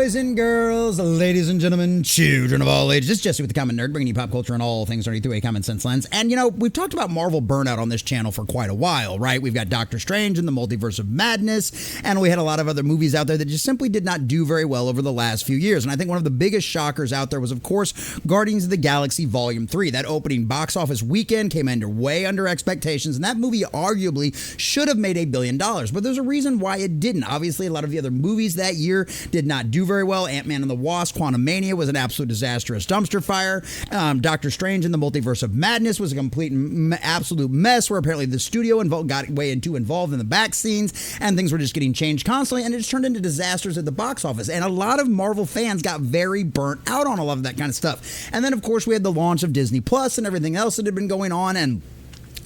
Boys and girls, ladies and gentlemen, children of all ages, it's Jesse with the Common Nerd, bringing you pop culture and all things nerdy through a common sense lens. And you know, we've talked about Marvel burnout on this channel for quite a while, right? We've got Doctor Strange and the Multiverse of Madness, and we had a lot of other movies out there that just simply did not do very well over the last few years. And I think one of the biggest shockers out there was, of course, Guardians of the Galaxy Volume 3. That opening box office weekend came in way under expectations, and that movie arguably should have made $1 billion. But there's a reason why it didn't. Obviously, a lot of the other movies that year did not do very well. Ant-Man and the Wasp, Quantumania was an absolute disastrous dumpster fire. Doctor Strange and the Multiverse of Madness was a complete absolute mess, where apparently the studio got way too involved in the back scenes, and things were just getting changed constantly, and it just turned into disasters at the box office. And a lot of Marvel fans got very burnt out on a lot of that kind of stuff. And then, of course, we had the launch of Disney Plus and everything else that had been going on, and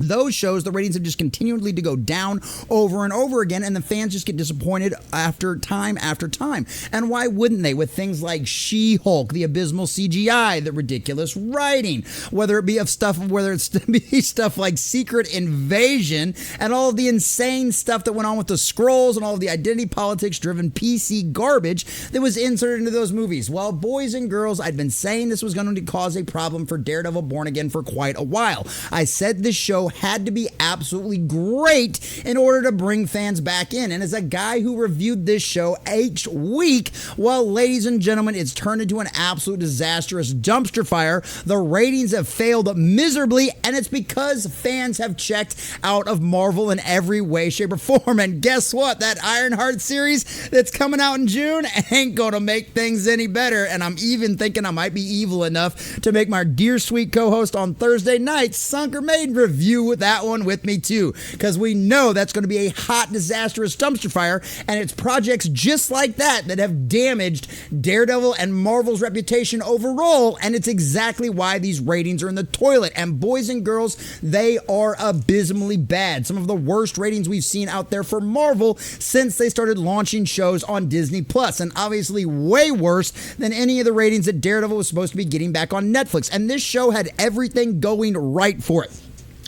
those shows, the ratings have just continually to go down over and over again, and the fans just get disappointed after time after time. And why wouldn't they? With things like She-Hulk, the abysmal CGI, the ridiculous writing, whether it's stuff like Secret Invasion, and all of the insane stuff that went on with the Skrulls, and all of the identity politics-driven PC garbage that was inserted into those movies. Well, boys and girls, I'd been saying this was going to cause a problem for Daredevil Born Again for quite a while. I said this show had to be absolutely great in order to bring fans back in. And as a guy who reviewed this show each week, well, ladies and gentlemen, it's turned into an absolute disastrous dumpster fire. The ratings have failed miserably, and it's because fans have checked out of Marvel in every way, shape, or form. And guess what? That Ironheart series that's coming out in June ain't gonna make things any better. And I'm even thinking I might be evil enough to make my dear sweet co-host on Thursday night, Sunker Maiden, review with that one with me too, because we know that's going to be a hot, disastrous dumpster fire, and it's projects just like that that have damaged Daredevil and Marvel's reputation overall, and it's exactly why these ratings are in the toilet. And boys and girls, they are abysmally bad. Some of the worst ratings we've seen out there for Marvel since they started launching shows on Disney Plus, and obviously way worse than any of the ratings that Daredevil was supposed to be getting back on Netflix. And this show had everything going right for it.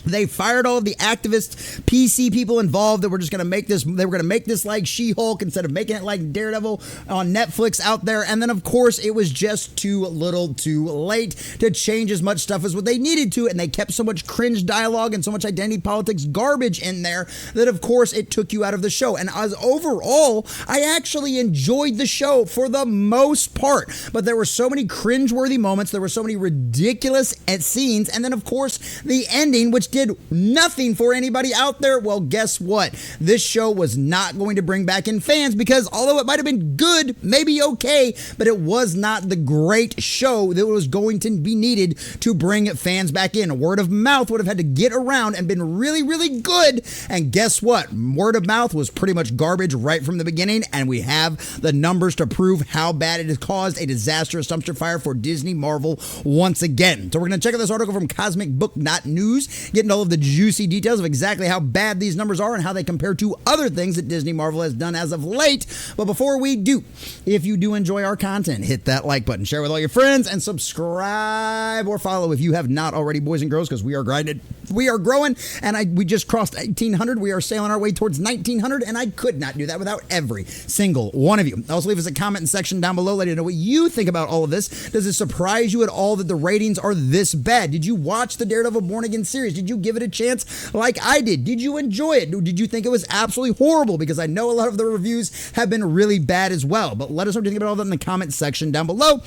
They fired all of the activist PC people involved that were just going to make this, they were going to make this like She-Hulk instead of making it like Daredevil on Netflix out there. And then, of course, it was just too little too late to change as much stuff as what they needed to. And they kept so much cringe dialogue and so much identity politics garbage in there that, of course, it took you out of the show. And as overall, I actually enjoyed the show for the most part. But there were so many cringeworthy moments. There were so many ridiculous scenes. And then, of course, the ending, which did nothing for anybody out there. Well, guess what? This show was not going to bring back in fans, because although it might have been good, maybe okay, but it was not the great show that was going to be needed to bring fans back in. Word of mouth would have had to get around and been really, really good. And guess what? Word of mouth was pretty much garbage right from the beginning, and we have the numbers to prove how bad it has caused a disastrous dumpster fire for Disney Marvel once again. So we're going to check out this article from CosmicBook.News, getting all of the juicy details of exactly how bad these numbers are and how they compare to other things that Disney Marvel has done as of late. But before we do, if you do enjoy our content, hit that like button, share with all your friends, and subscribe or follow if you have not already, boys and girls, because we are grinding. We are growing, and we just crossed 1,800. We are sailing our way towards 1,900, and I could not do that without every single one of you. Also, leave us a comment section down below. Let me know what you think about all of this. Does it surprise you at all that the ratings are this bad? Did you watch the Daredevil Born Again series? Did you give it a chance like I did? Did you enjoy it? Did you think it was absolutely horrible? Because I know a lot of the reviews have been really bad as well. But let us know what you think about all that in the comment section down below.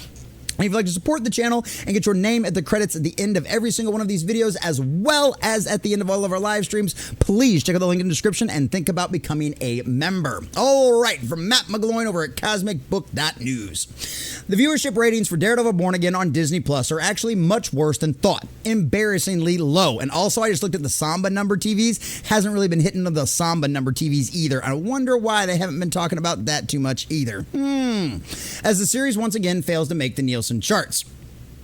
And if you'd like to support the channel and get your name at the credits at the end of every single one of these videos, as well as at the end of all of our live streams, please check out the link in the description and think about becoming a member. All right, from Matt McGloin over at CosmicBook.News. The viewership ratings for Daredevil Born Again on Disney Plus are actually much worse than thought. Embarrassingly low. And also, I just looked at the Samba number TVs. Hasn't really been hitting the Samba number TVs either. I wonder why they haven't been talking about that too much either. As the series once again fails to make the Neilson charts,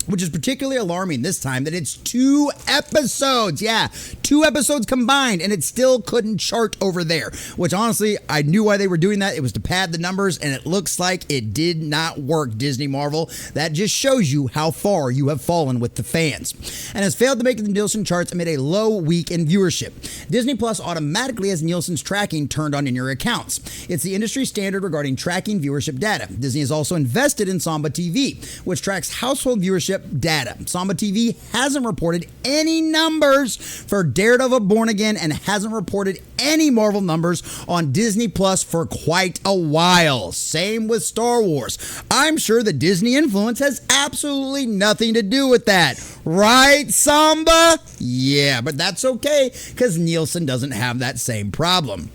which is particularly alarming this time that it's 2 episodes. Yeah, 2 episodes combined, and it still couldn't chart over there, which honestly, I knew why they were doing that. It was to pad the numbers, and it looks like it did not work, Disney Marvel. That just shows you how far you have fallen with the fans, and has failed to make the Neilson charts amid a low week in viewership. Disney Plus automatically has Nielsen's tracking turned on in your accounts. It's the industry standard regarding tracking viewership data. Disney has also invested in Samba TV, which tracks household viewership data. Samba TV hasn't reported any numbers for Daredevil Born Again and hasn't reported any Marvel numbers on Disney Plus for quite a while. Same with Star Wars. I'm sure the Disney influence has absolutely nothing to do with that. Right, Samba? Yeah, but that's okay because Neilson doesn't have that same problem.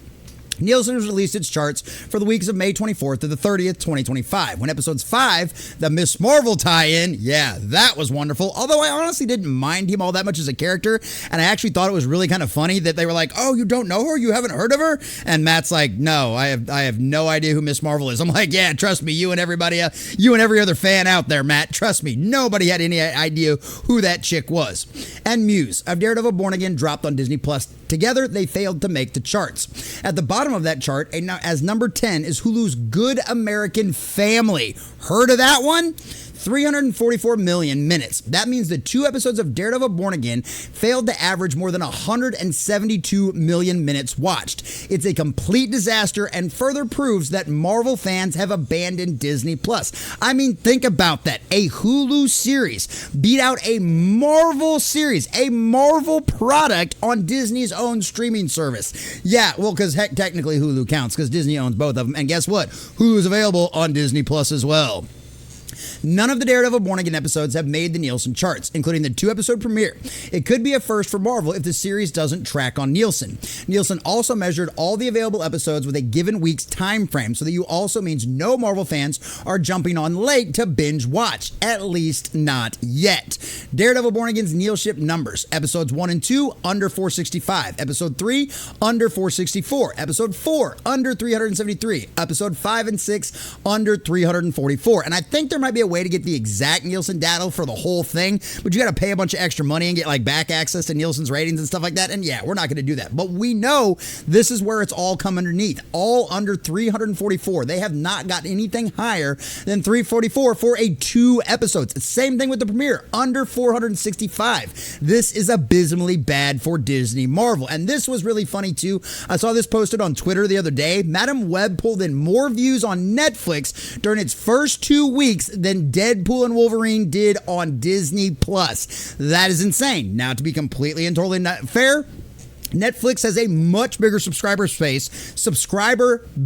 Neilson has released its charts for the weeks of May 24th to the 30th, 2025, when episodes 5, the Miss Marvel tie-in, yeah, that was wonderful, although I honestly didn't mind him all that much as a character, and I actually thought it was really kind of funny that they were like, oh, you don't know her? You haven't heard of her? And Matt's like, no, I have no idea who Miss Marvel is. I'm like, yeah, trust me, you and every other fan out there, Matt, trust me, nobody had any idea who that chick was. And Muse of Daredevil Born Again dropped on Disney Plus. Together, they failed to make the charts. At the bottom of that chart, as number 10, is Hulu's Good American Family. Heard of that one? 344 million minutes. That means the 2 episodes of Daredevil Born Again failed to average more than 172 million minutes watched. It's a complete disaster and further proves that Marvel fans have abandoned Disney Plus. I mean, think about that. A Hulu series beat out a Marvel series, a Marvel product on Disney's own streaming service. Yeah, well, because heck, technically Hulu counts because Disney owns both of them. And guess what? Hulu is available on Disney Plus as well. None of the Daredevil Born Again episodes have made the Neilson charts, including the 2-episode premiere. It could be a first for Marvel if the series doesn't track on Neilson. Neilson also measured all the available episodes with a given week's time frame, so that you also means no Marvel fans are jumping on late to binge watch, at least not yet. Daredevil Born Again's Neilship numbers: episodes 1 and 2 under 465, episode 3 under 464, episode 4 under 373, episode 5 and 6 under 344. And I think there might be a way to get the exact Neilson data for the whole thing, but you got to pay a bunch of extra money and get like back access to Neilson's ratings and stuff like that. And yeah, we're not going to do that. But we know this is where it's all come underneath, all under 344. They have not got anything higher than 344 for a 2 episodes. Same thing with the premiere, under 465. This is abysmally bad for Disney Marvel. And this was really funny too. I saw this posted on Twitter the other day. Madam Web pulled in more views on Netflix during its first 2 weeks than Deadpool and Wolverine did on Disney Plus. That is insane. Now, to be completely and totally not fair, Netflix has a much bigger subscriber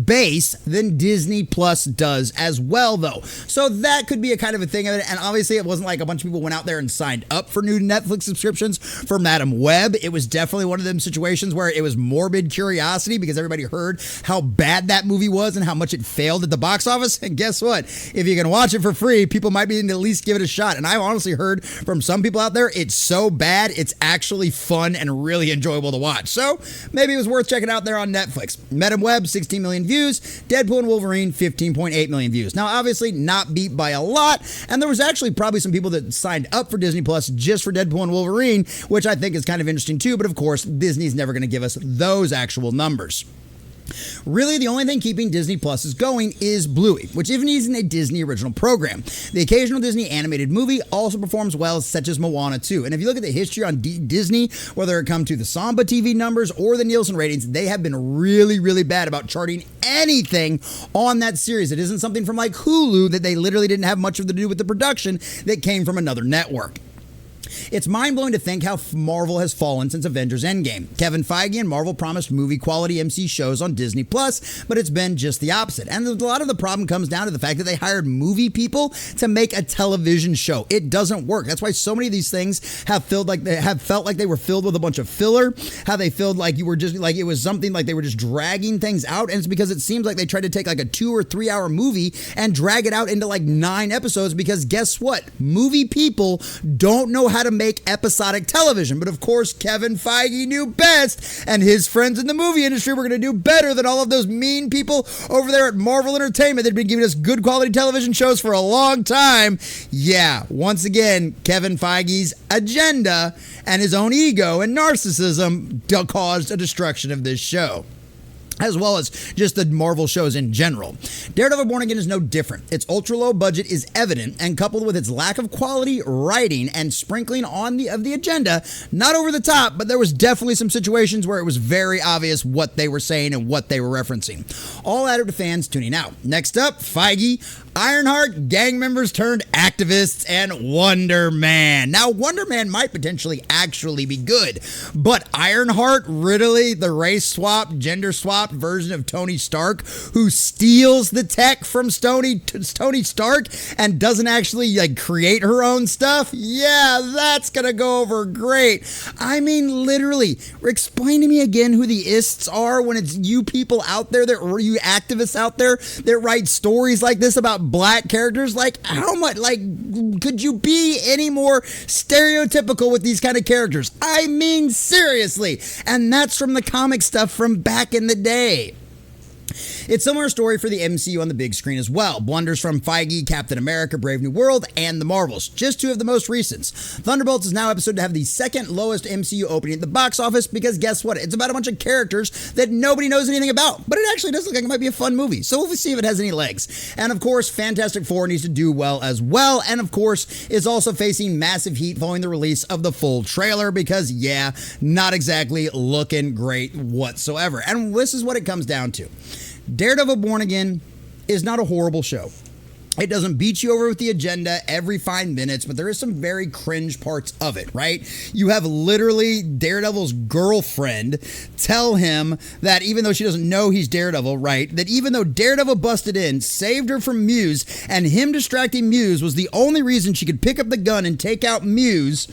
base than Disney Plus does as well, though. So that could be a kind of a thing of it. And obviously, it wasn't like a bunch of people went out there and signed up for new Netflix subscriptions for Madam Web. It was definitely one of them situations where it was morbid curiosity because everybody heard how bad that movie was and how much it failed at the box office. And guess what? If you can watch it for free, people might be at least give it a shot. And I've honestly heard from some people out there, it's so bad, it's actually fun and really enjoyable to watch. So maybe it was worth checking out there on Netflix. Madam Web, 16 million views. Deadpool and Wolverine, 15.8 million views. Now, obviously not beat by a lot, and there was actually probably some people that signed up for Disney Plus just for Deadpool and Wolverine, which I think is kind of interesting too, but of course, Disney's never going to give us those actual numbers. Really, the only thing keeping Disney Plus is going is Bluey, which even isn't a Disney original program. The occasional Disney animated movie also performs well, such as Moana 2. And if you look at the history on Disney, whether it comes to the Samba TV numbers or the Neilson ratings, they have been really, really bad about charting anything on that series. It isn't something from like Hulu that they literally didn't have much to do with the production that came from another network. It's mind-blowing to think how Marvel has fallen since Avengers Endgame. Kevin Feige and Marvel promised movie-quality MC shows on Disney Plus, but it's been just the opposite. And a lot of the problem comes down to the fact that they hired movie people to make a television show. It doesn't work. That's why so many of these things have felt like they were filled with a bunch of filler, how they felt like you were just like it was something like they were just dragging things out. And it's because it seems like they tried to take like a 2 or 3 hour movie and drag it out into like 9 episodes because guess what? Movie people don't know how to make episodic television. But of course, Kevin Feige knew best, and his friends in the movie industry were going to do better than all of those mean people over there at Marvel Entertainment that had been giving us good quality television shows for a long time. Yeah, once again, Kevin Feige's agenda and his own ego and narcissism caused a destruction of this show. as well as just the Marvel shows in general. Daredevil Born Again is no different. Its ultra-low budget is evident, and coupled with its lack of quality writing and sprinkling of the agenda, not over the top, but there was definitely some situations where it was very obvious what they were saying and what they were referencing. All added to fans tuning out. Next up, Feige, Ironheart, gang members turned activists, and Wonder Man. Now, Wonder Man might potentially actually be good, but Ironheart, really, the race swap, gender swap version of Tony Stark, who steals the tech from Tony Stark and doesn't actually create her own stuff? Yeah, that's gonna go over great. I mean, literally, explain to me again who the ists are when it's you people out there, you activists out there that write stories like this about black characters. How much, could you be any more stereotypical with these kind of characters? I mean, seriously. And that's from the comic stuff from back in the day. It's a similar story for the MCU on the big screen as well. Blunders from Feige, Captain America, Brave New World, and the Marvels. Just two of the most recents. Thunderbolts is now episode to have the second lowest MCU opening at the box office because guess what? It's about a bunch of characters that nobody knows anything about. But it actually does look like it might be a fun movie. So we'll see if it has any legs. And of course, Fantastic Four needs to do well as well. And of course, is also facing massive heat following the release of the full trailer because, yeah, not exactly looking great whatsoever. And this is what it comes down to. Daredevil Born Again is not a horrible show. It doesn't beat you over with the agenda every 5 minutes, but there is some very cringe parts of it, right? You have literally Daredevil's girlfriend tell him that even though she doesn't know he's Daredevil, right, that even though Daredevil busted in, saved her from Muse, and him distracting Muse was the only reason she could pick up the gun and take out Muse,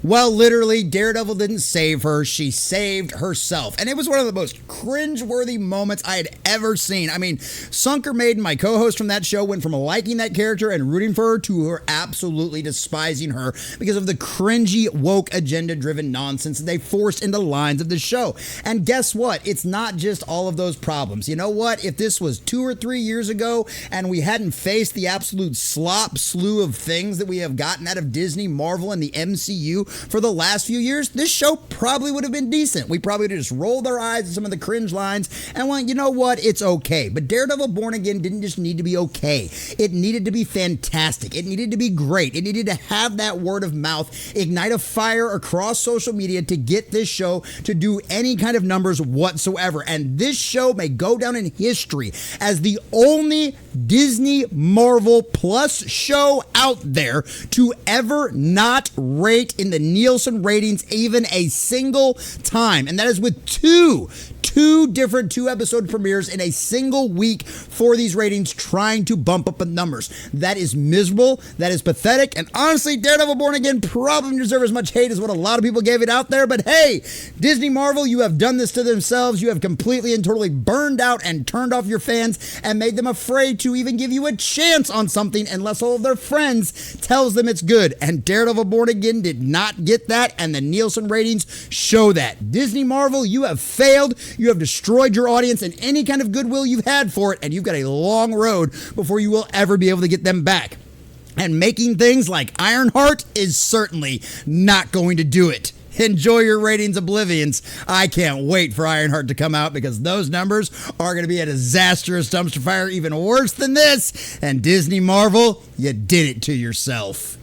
well, literally, Daredevil didn't save her. She saved herself. And it was one of the most cringe-worthy moments I had ever seen. I mean, Sunker Maiden, my co-host from that show, went from liking that character and rooting for her to her absolutely despising her because of the cringy, woke, agenda-driven nonsense that they forced into the lines of the show. And guess what? It's not just all of those problems. You know what? If this was 2 or 3 years ago and we hadn't faced the absolute slew of things that we have gotten out of Disney, Marvel, and the MCU for the last few years, this show probably would have been decent. We probably would have just rolled our eyes at some of the cringe lines and went, you know what, it's okay. But Daredevil Born Again didn't just need to be okay. It needed to be fantastic. It needed to be great. It needed to have that word of mouth, ignite a fire across social media to get this show to do any kind of numbers whatsoever. And this show may go down in history as the only Disney Marvel Plus show out there to ever not rate in the Neilson ratings even a single time. And that is with two different 2-episode premieres in a single week for these ratings, trying to bump up the numbers. That is miserable. That is pathetic. And honestly, Daredevil Born Again probably deserve as much hate as what a lot of people gave it out there. But hey, Disney Marvel, you have done this to themselves. You have completely and totally burned out and turned off your fans and made them afraid to even give you a chance on something unless all of their friends tells them it's good. And Daredevil Born Again did not get that, and the Neilson ratings show that. Disney Marvel, you have failed. You have destroyed your audience and any kind of goodwill you've had for it, and you've got a long road before you will ever be able to get them back. And making things like Ironheart is certainly not going to do it. Enjoy your ratings, Oblivions. I can't wait for Ironheart to come out because those numbers are going to be a disastrous dumpster fire, even worse than this. And Disney Marvel, you did it to yourself.